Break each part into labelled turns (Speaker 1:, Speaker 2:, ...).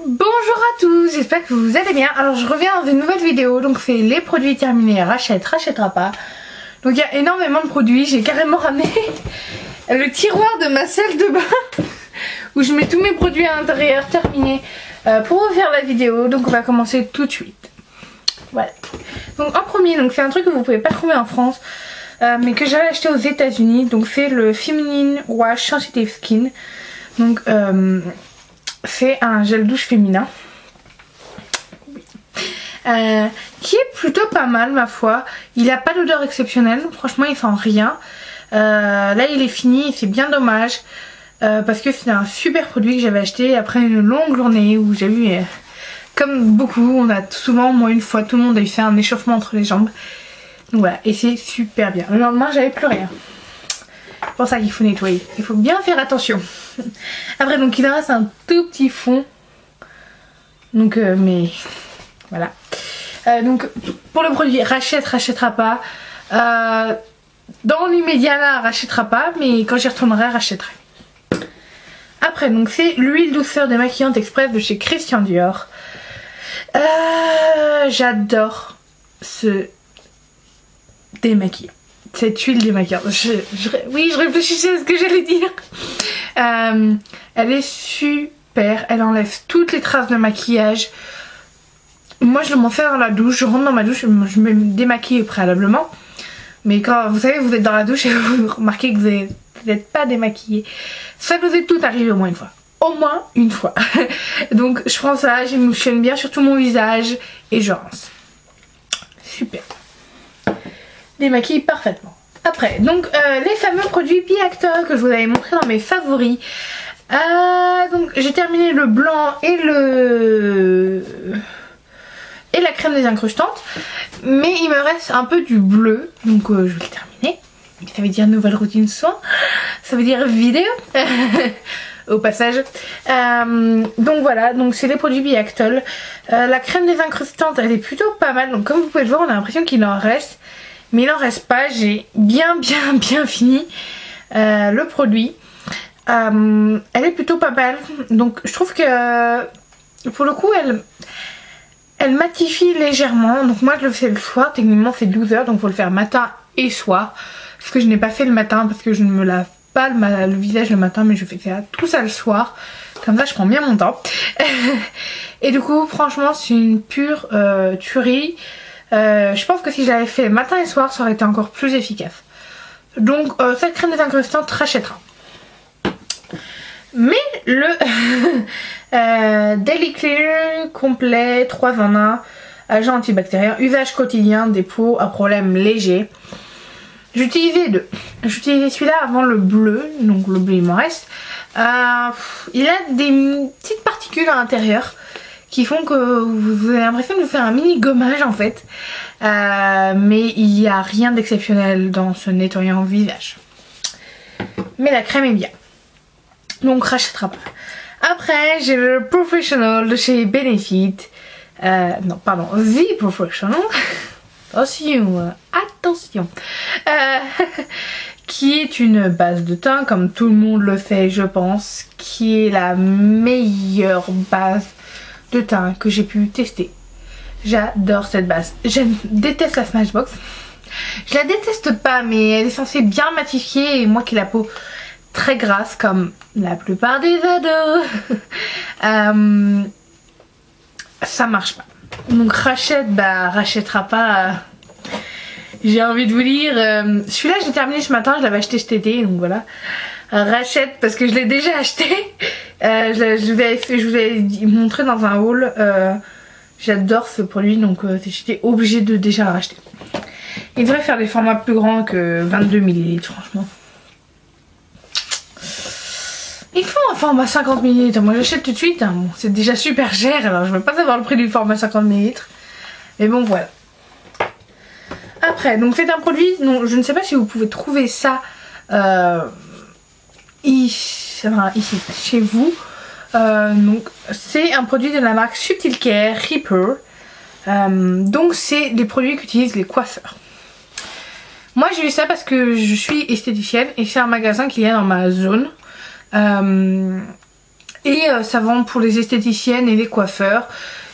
Speaker 1: Bonjour à tous, j'espère que vous allez bien. Alors je reviens dans une nouvelle vidéo, donc c'est les produits terminés, rachètera pas. Donc il y a énormément de produits, j'ai carrément ramené le tiroir de ma salle de bain où je mets tous mes produits à l'intérieur terminés pour vous faire la vidéo. Donc on va commencer tout de suite. Voilà. Donc en premier, c'est un truc que vous pouvez pas trouver en France mais que j'avais acheté aux États-Unis. Donc c'est le Feminine Wash Sensitive Skin. Donc c'est un gel douche féminin qui est plutôt pas mal ma foi. Il n'a pas d'odeur exceptionnelle, franchement il sent rien. Là il est fini et c'est bien dommage parce que c'est un super produit que j'avais acheté après une longue journée où j'ai eu, comme beaucoup, on a souvent, moi une fois, tout le monde a eu fait un échauffement entre les jambes. Donc voilà, et c'est super bien. Le lendemain j'avais plus rien. C'est pour ça qu'il faut nettoyer, il faut bien faire attention. Après donc il en reste un tout petit fond. Donc mais voilà. Donc pour le produit rachètera pas. Dans l'immédiat là rachètera pas, mais quand j'y retournerai rachèterai. Après donc c'est l'huile douceur démaquillante express de chez Christian Dior. J'adore ce démaquillant. Cette huile démaquillante. Oui, je réfléchissais à ce que j'allais dire. Elle est super. Elle enlève toutes les traces de maquillage. Moi, je m'en fais dans la douche. Je rentre dans ma douche. Je me démaquille préalablement. Mais quand vous savez, vous êtes dans la douche et vous remarquez que vous n'êtes pas démaquillé. Ça nous est tout arrivé au moins une fois. Au moins une fois. Donc, je prends ça. J'émulsionne bien sur tout mon visage. Et je rince. Super. Démaquille parfaitement. Après, donc les fameux produits P-Actor que je vous avais montré dans mes favoris. Donc j'ai terminé le blanc et la crème désincrustante. Mais il me reste un peu du bleu. Donc je vais le terminer. Ça veut dire nouvelle routine soin. Ça veut dire vidéo. Au passage. Donc voilà, donc c'est les produits P-Actor. La crème désincrustante, elle est plutôt pas mal. Donc comme vous pouvez le voir, on a l'impression qu'il en reste. Mais il en reste pas, j'ai bien fini le produit. Elle est plutôt pas mal. Donc je trouve que pour le coup elle matifie légèrement. Donc moi je le fais le soir, techniquement c'est 12 h, donc il faut le faire matin et soir. Parce que je n'ai pas fait le matin parce que je ne me lave pas le visage le matin, mais je fais tout ça le soir. Comme ça je prends bien mon temps. Et du coup franchement c'est une pure tuerie. Je pense que si j'avais fait matin et soir, ça aurait été encore plus efficace. Donc cette crème désincrustante rachètera. Mais le Daily Clear complet 3 en 1, agent antibactérien, usage quotidien des peaux à problème léger. J'utilisais deux. J'utilisais celui-là avant le bleu, donc le bleu il m'en reste. Il a des petites particules à l'intérieur qui font que vous avez l'impression de vous faire un mini gommage en fait. Mais il n'y a rien d'exceptionnel dans ce nettoyant visage. Mais la crème est bien. Donc rachètera pas. Après j'ai le Professional de chez Benefit. Non pardon, The Professional. Attention. Qui est une base de teint comme tout le monde le fait je pense. Qui est la meilleure base de teint que j'ai pu tester. J'adore cette base. Je déteste la Smashbox. Je la déteste pas, mais elle est censée bien matifier et moi qui ai la peau très grasse comme la plupart des ados, ça marche pas. Donc rachètera pas. J'ai envie de vous dire, celui-là j'ai terminé ce matin, je l'avais acheté cet été, donc voilà. Rachète parce que je l'ai déjà acheté. Je vous avais montré dans un haul. J'adore ce produit, donc j'étais obligée de déjà le racheter. Il devrait faire des formats plus grands que 22 ml franchement. Il faut un format 50 ml. Moi j'achète tout de suite, hein. Bon, c'est déjà super cher, alors je ne veux pas savoir le prix du format 50 ml. Mais bon voilà. Après, donc c'est un produit, non, je ne sais pas si vous pouvez trouver ça ici, chez vous. Donc c'est un produit de la marque Subtil Care Reaper. Donc c'est des produits qu'utilisent les coiffeurs. Moi j'ai eu ça parce que je suis esthéticienne et c'est un magasin qu'il y a dans ma zone. Et ça vend pour les esthéticiennes et les coiffeurs.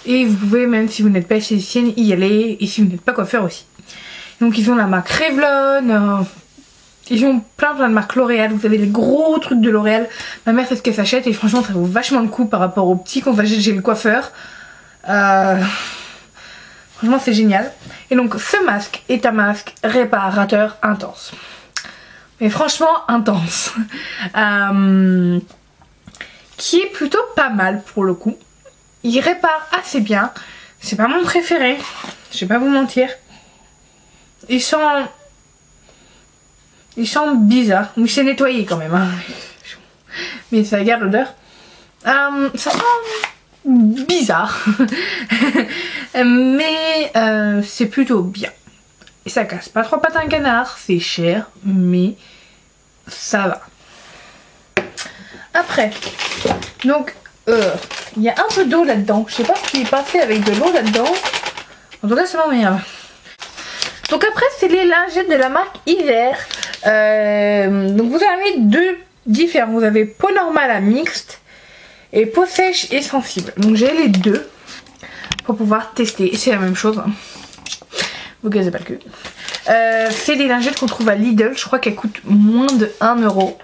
Speaker 1: Et vous pouvez, même si vous n'êtes pas esthéticienne, y aller. Et si vous n'êtes pas coiffeur aussi. Donc ils ont la marque Revlon. Ils ont plein de marques L'Oréal. Vous avez les gros trucs de L'Oréal. Ma mère c'est ce qu'elle s'achète. Et franchement ça vaut vachement le coup par rapport aux petits qu'on s'achète chez le coiffeur. Franchement c'est génial. Et donc ce masque est un masque réparateur intense. Mais franchement intense. Qui est plutôt pas mal pour le coup. Il répare assez bien. C'est pas mon préféré. Je vais pas vous mentir. Il sent bizarre. Mais c'est nettoyé quand même. Hein. Mais ça garde l'odeur. Ça sent bizarre. Mais c'est plutôt bien. Et ça casse pas trop patin canard. C'est cher. Mais ça va. Après. Donc il y a un peu d'eau là-dedans. Je sais pas ce qui est passé avec de l'eau là-dedans. En tout cas ça m'emmerde. Donc après c'est les lingettes de la marque Hiver. Donc vous avez deux différents. Vous avez peau normale à mixte et peau sèche et sensible. Donc j'ai les deux pour pouvoir tester. Et c'est la même chose. Hein. Vous gazez pas le cul. C'est des lingettes qu'on trouve à Lidl. Je crois qu'elles coûtent moins de 1 €.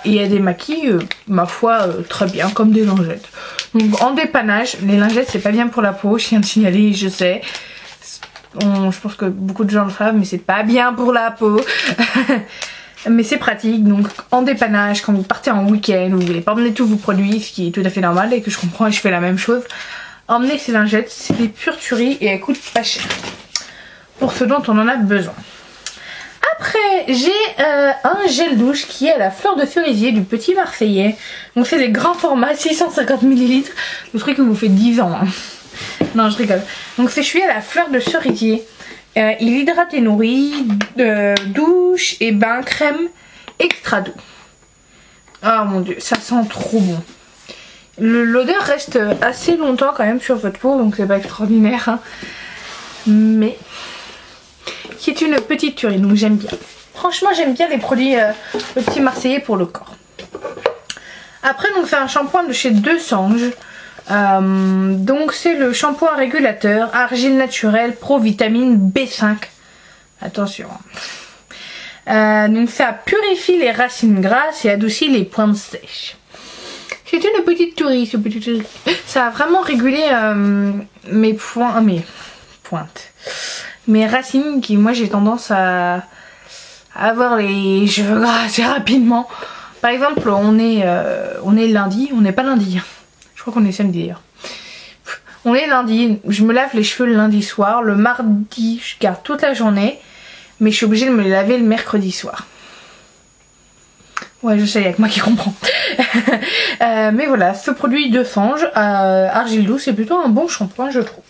Speaker 1: Et elles démaquillent, ma foi, très bien, comme des lingettes. Donc en dépannage, les lingettes c'est pas bien pour la peau. Je viens de signaler, je sais. Je pense que beaucoup de gens le savent, mais c'est pas bien pour la peau. Mais c'est pratique. Donc en dépannage, quand vous partez en week-end, vous voulez pas emmener tous vos produits, ce qui est tout à fait normal et que je comprends et je fais la même chose. Emmenez ces lingettes, c'est des pures tueries et elles coûtent pas cher. Pour ce dont on en a besoin. Après j'ai un gel douche qui est à la fleur de cerisier du Petit Marseillais. Donc c'est des grands formats, 650 ml. Le truc que vous fait 10 ans. Hein. Non je rigole. Donc c'est celui à la fleur de cerisier. Il hydrate et nourrit, douche et bain crème extra doux. Oh mon dieu, ça sent trop bon. L'odeur reste assez longtemps quand même sur votre peau, donc c'est pas extraordinaire. Hein. Mais qui est une petite tuerie, donc j'aime bien. Franchement j'aime bien les produits le Petit Marseillais pour le corps. Après donc c'est un shampoing de chez Desange. Donc c'est le shampoing régulateur argile naturelle pro vitamine B5. Attention. Donc ça purifie les racines grasses et adoucit les pointes sèches. C'est une petite tuerie ce petit truc. Ça a vraiment régulé mes pointes. Mes racines qui moi j'ai tendance à avoir les cheveux gras assez rapidement. Par exemple on est lundi, on n'est pas lundi. Je crois qu'on est samedi d'ailleurs. On est lundi, je me lave les cheveux le lundi soir. Le mardi je garde toute la journée. Mais je suis obligée de me les laver le mercredi soir. Ouais je sais, il y a que moi qui comprends. Mais voilà, ce produit Desange argile douce c'est plutôt un bon shampoing je trouve.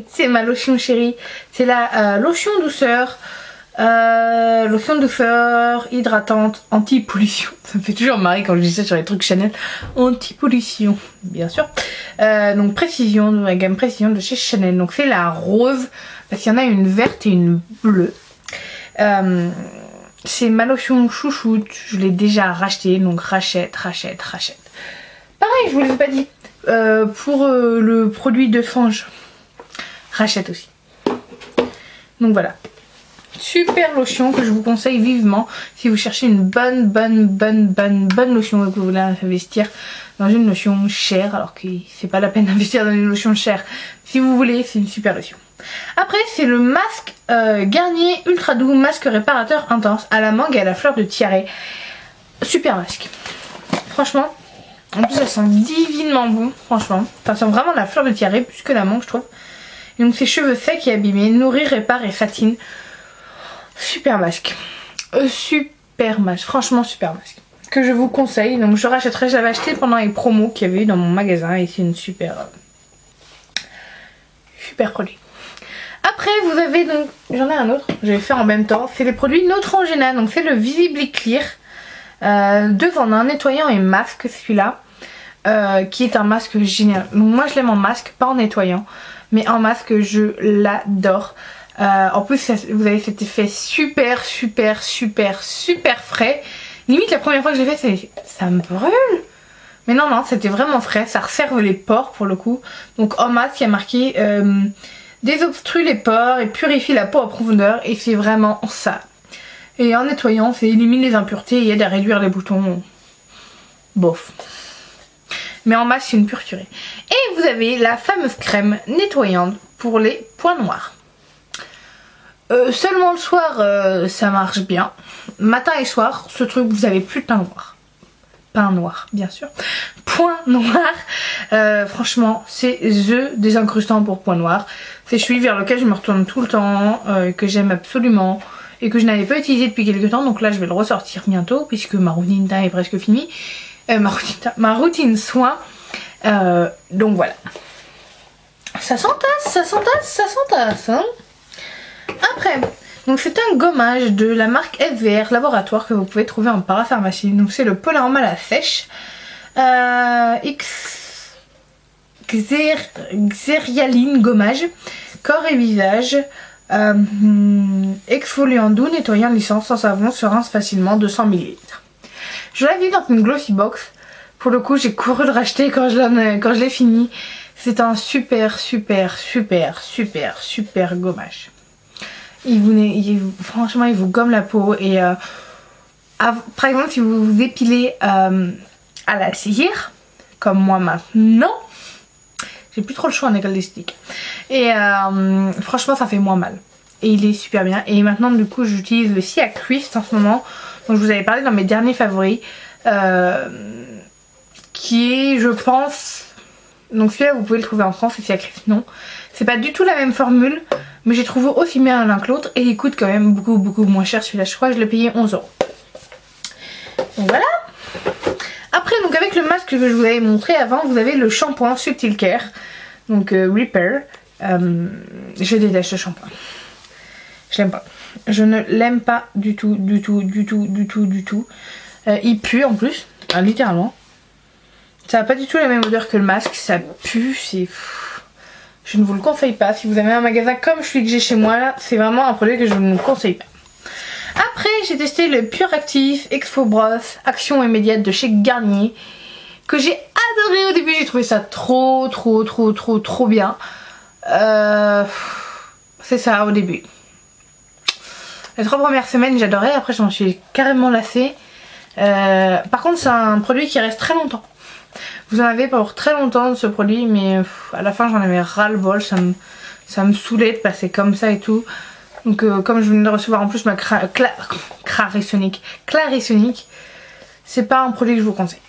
Speaker 1: C'est ma lotion chérie. C'est la lotion douceur. Lotion douceur hydratante anti-pollution. Ça me fait toujours marrer quand je dis ça sur les trucs Chanel. Anti-pollution, bien sûr. Donc précision, de la gamme précision de chez Chanel. Donc c'est la rose. Parce qu'il y en a une verte et une bleue. C'est ma lotion chouchoute. Je l'ai déjà racheté. Donc rachète. Pareil, je vous l'ai pas dit. Pour le produit Desange. Rachète aussi. Donc voilà. Super lotion que je vous conseille vivement si vous cherchez une bonne lotion et que vous voulez investir dans une lotion chère, alors que c'est pas la peine d'investir dans une lotion chère. Si vous voulez, c'est une super lotion. Après c'est le masque Garnier Ultra Doux masque réparateur intense à la mangue et à la fleur de tiare. Super masque. Franchement, en plus ça sent divinement bon, franchement. Ça sent vraiment la fleur de tiare plus que la mangue je trouve. Et donc ses cheveux secs et abîmés, nourrit, répare et fatine. Super masque. Super masque. Franchement super masque. Que je vous conseille. Donc je rachèterai. J'avais acheté pendant les promos qu'il y avait eu dans mon magasin. Et c'est une super produit. Après vous avez donc. J'en ai un autre. Je vais faire en même temps. C'est les produits Neutrogena. Donc c'est le Visibly Clear. Deux en un, nettoyant et masque celui-là. Qui est un masque génial. Donc moi je l'aime en masque, pas en nettoyant. Mais en masque je l'adore. En plus vous avez cet effet super frais Limite la première fois que je l'ai fait, ça me brûle. Mais non, non, c'était vraiment frais. Ça resserve les pores pour le coup. Donc en masque, il y a marqué désobstrue les pores et purifie la peau en profondeur. Et c'est vraiment ça. Et en nettoyant, ça élimine les impuretés et aide à réduire les boutons. Bof. Mais en masque, c'est une pure tuerie. Et vous avez la fameuse crème nettoyante pour les points noirs. Seulement le soir, ça marche bien. Matin et soir, ce truc, vous avez plus de teint noir. Pain noir, bien sûr. Point noir. Franchement, c'est THE désincrustant pour point noir. C'est celui vers lequel je me retourne tout le temps, que j'aime absolument et que je n'avais pas utilisé depuis quelques temps. Donc là, je vais le ressortir bientôt puisque ma routine teint est presque finie. Ma routine soin. Donc voilà. Ça s'entasse, ça s'entasse, ça s'entasse. Hein. Après, donc c'est un gommage de la marque SVR Laboratoire que vous pouvez trouver en parapharmacie. Donc c'est le Polarma la sèche. Xerialine gommage. Corps et visage. Exfoliant doux, nettoyant licence sans savon, se rince facilement, 200 ml. Je l'avais vu dans une glossy box. Pour le coup, j'ai couru le racheter quand je l'ai fini. C'est un super gommage. Franchement, il vous gomme la peau. Et par exemple, si vous vous épilez à la cire, comme moi maintenant, j'ai plus trop le choix en école d'esthétique. Et franchement, ça fait moins mal. Et il est super bien. Et maintenant, du coup, j'utilise le Siac Twist en ce moment. Donc, je vous avais parlé dans mes derniers favoris. Qui est, je pense... Donc celui-là, vous pouvez le trouver en France, c'est Siac Twist, non. C'est pas du tout la même formule. Mais j'ai trouvé aussi bien l'un que l'autre. Et il coûte quand même beaucoup moins cher celui-là. Je crois que je l'ai payé 11 €. Donc voilà. Après, donc avec le masque que je vous avais montré avant, vous avez le shampoing Subtil Care. Donc Repair. Je déteste ce shampoing. Je l'aime pas. Je ne l'aime pas du tout. Il pue en plus, littéralement. Ça n'a pas du tout la même odeur que le masque. Ça pue, c'est... Je ne vous le conseille pas. Si vous avez un magasin comme celui que j'ai chez moi, là, c'est vraiment un produit que je ne vous conseille pas. Après, j'ai testé le Pure Actif Exfo Brosse Action immédiate de chez Garnier. Que j'ai adoré au début. J'ai trouvé ça trop bien. C'est ça au début. Les 3 premières semaines j'adorais, après j'en suis carrément lassée. Par contre c'est un produit qui reste très longtemps. Vous en avez pour très longtemps de ce produit, mais à la fin j'en avais ras le bol, ça me saoulait de passer comme ça et tout. Donc comme je venais de recevoir en plus ma Clarisonic, c'est pas un produit que je vous conseille.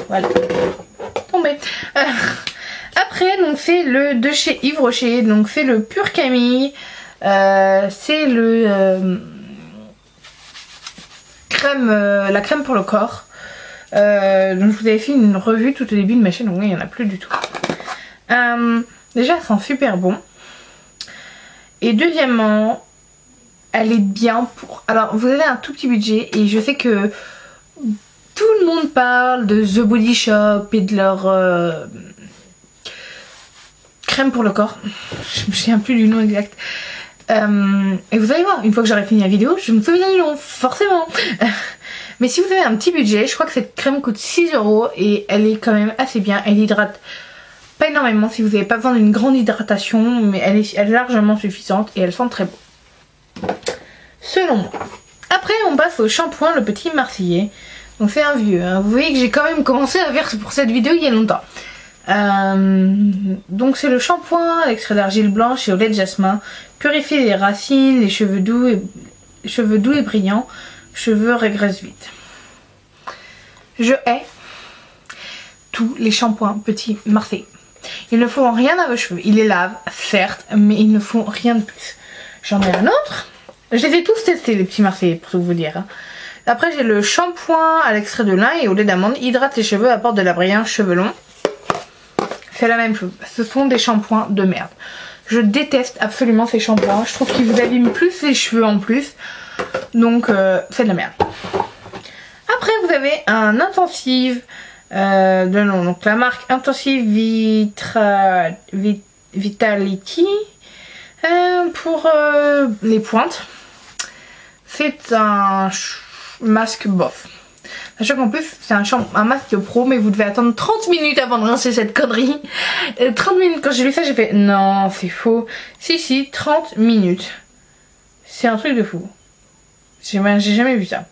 Speaker 1: Voilà. Tombé. Après donc c'est le de chez Yves Rocher, donc c'est le Pur Camille. C'est le la crème pour le corps. Donc je vous avais fait une revue tout au début de ma chaîne, donc il n'y en a plus du tout. Déjà, elle sent super bon. Et deuxièmement, elle est bien pour... Alors, vous avez un tout petit budget et je sais que tout le monde parle de The Body Shop et de leur crème pour le corps. Je me souviens plus du nom exact. Et vous allez voir, une fois que j'aurai fini la vidéo, je me souviens du nom, forcément. Mais si vous avez un petit budget, je crois que cette crème coûte 6 € et elle est quand même assez bien. Elle hydrate pas énormément si vous n'avez pas besoin d'une grande hydratation, mais elle est largement suffisante et elle sent très bon. Selon moi. Après, on passe au shampoing, le petit Marseillais. Donc c'est un vieux. Hein. Vous voyez que j'ai quand même commencé à faire pour cette vidéo il y a longtemps. Donc c'est le shampoing à l'extrait d'argile blanche et au lait de jasmin. Purifie les racines, les cheveux doux et brillants. Cheveux régressent vite. Je hais tous les shampoings petits Marseillais. Ils ne font rien à vos cheveux. Ils les lavent, certes, mais ils ne font rien de plus. J'en ai un autre. Je les ai tous testés, les petits Marseillais, pour tout vous dire. Après, j'ai le shampoing à l'extrait de lin et au lait d'amande. Hydrate les cheveux, apporte de la brillance, cheveux longs. C'est la même chose. Ce sont des shampoings de merde. Je déteste absolument ces shampoings. Je trouve qu'ils vous abîment plus les cheveux en plus. Donc, c'est de la merde. Après, vous avez un intensive de nom. Donc, la marque Intensive Vitality pour les pointes. c'est un masque bof. Sachant qu'en plus c'est un masque pro, mais vous devez attendre 30 minutes avant de rincer cette connerie. 30 minutes, quand j'ai lu ça j'ai fait non c'est faux. Si 30 minutes. C'est un truc de fou. J'ai jamais vu ça.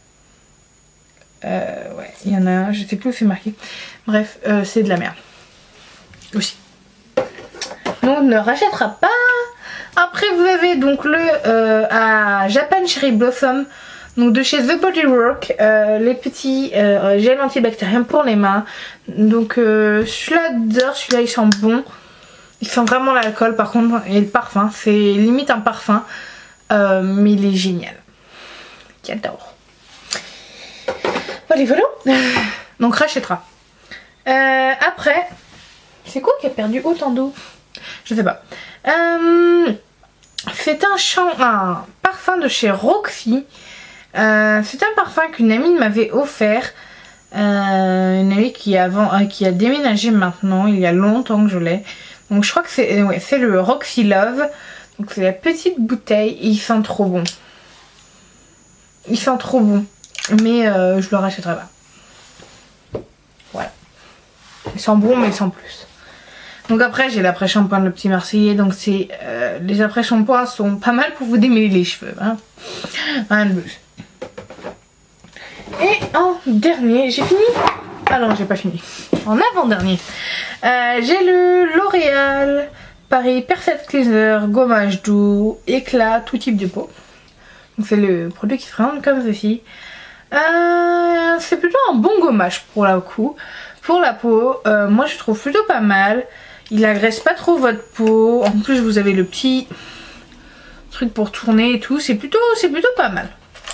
Speaker 1: Ouais, il y en a un, je sais plus où c'est marqué. Bref, c'est de la merde. Aussi. Donc on ne rachètera pas. Après vous avez donc le à Japan Cherry Blossom, donc de chez The Body Work, les petits gels antibactériens pour les mains. Donc celui-là j'adore, celui-là il sent bon. Il sent vraiment l'alcool par contre, et le parfum, c'est limite un parfum, mais il est génial. J'adore. Voilà, voilà. Donc rachètera. Après, c'est quoi qui a perdu autant d'eau? Je sais pas. C'est un parfum de chez Roxy. C'est un parfum qu'une amie m'avait offert. Une amie qui a déménagé maintenant. Il y a longtemps que je l'ai. Donc je crois que c'est le Roxy Love. Donc c'est la petite bouteille. Et il sent trop bon. Il sent trop bon. Mais je le rachèterai pas. Voilà. Il sent bon mais il sent plus. Donc après j'ai l'après-shampoing de Le Petit Marseillais. Donc c'est les après-shampoings sont pas mal pour vous démêler les cheveux. Hein. Rien de plus. Et en dernier, j'ai fini. Ah non, j'ai pas fini. En avant-dernier, j'ai le L'Oréal Paris Perfect Cleanser gommage doux éclat tout type de peau. Donc c'est le produit qui se présente comme ceci. C'est plutôt un bon gommage pour le coup. Pour la peau, moi je trouve plutôt pas mal. Il agresse pas trop votre peau. En plus vous avez le petit truc pour tourner et tout. C'est plutôt pas mal.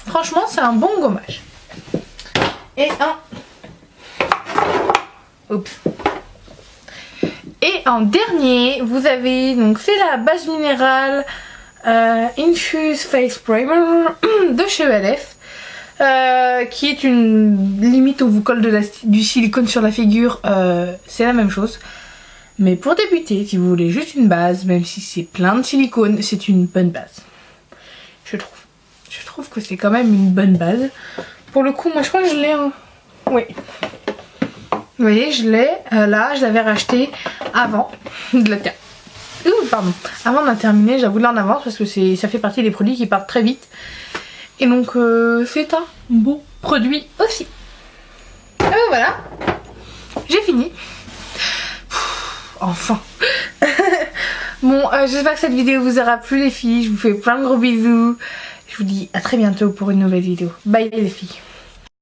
Speaker 1: Franchement c'est un bon gommage. Et en dernier, vous avez donc c'est la base minérale Infuse Face Primer de chez ELF, qui est une limite où vous colle du silicone sur la figure. C'est la même chose, mais pour débuter, si vous voulez juste une base, même si c'est plein de silicone, c'est une bonne base. Je trouve que c'est quand même une bonne base. Pour le coup, moi je crois que je l'ai. Oui. Vous voyez, je l'ai là, je l'avais racheté avant de la pardon. Avant de la terminer, j'avoue là en avance parce que ça fait partie des produits qui partent très vite. Et donc c'est un beau produit aussi. Et voilà. J'ai fini. Enfin. Bon, j'espère que cette vidéo vous aura plu les filles. Je vous fais plein de gros bisous. Je vous dis à très bientôt pour une nouvelle vidéo. Bye les filles.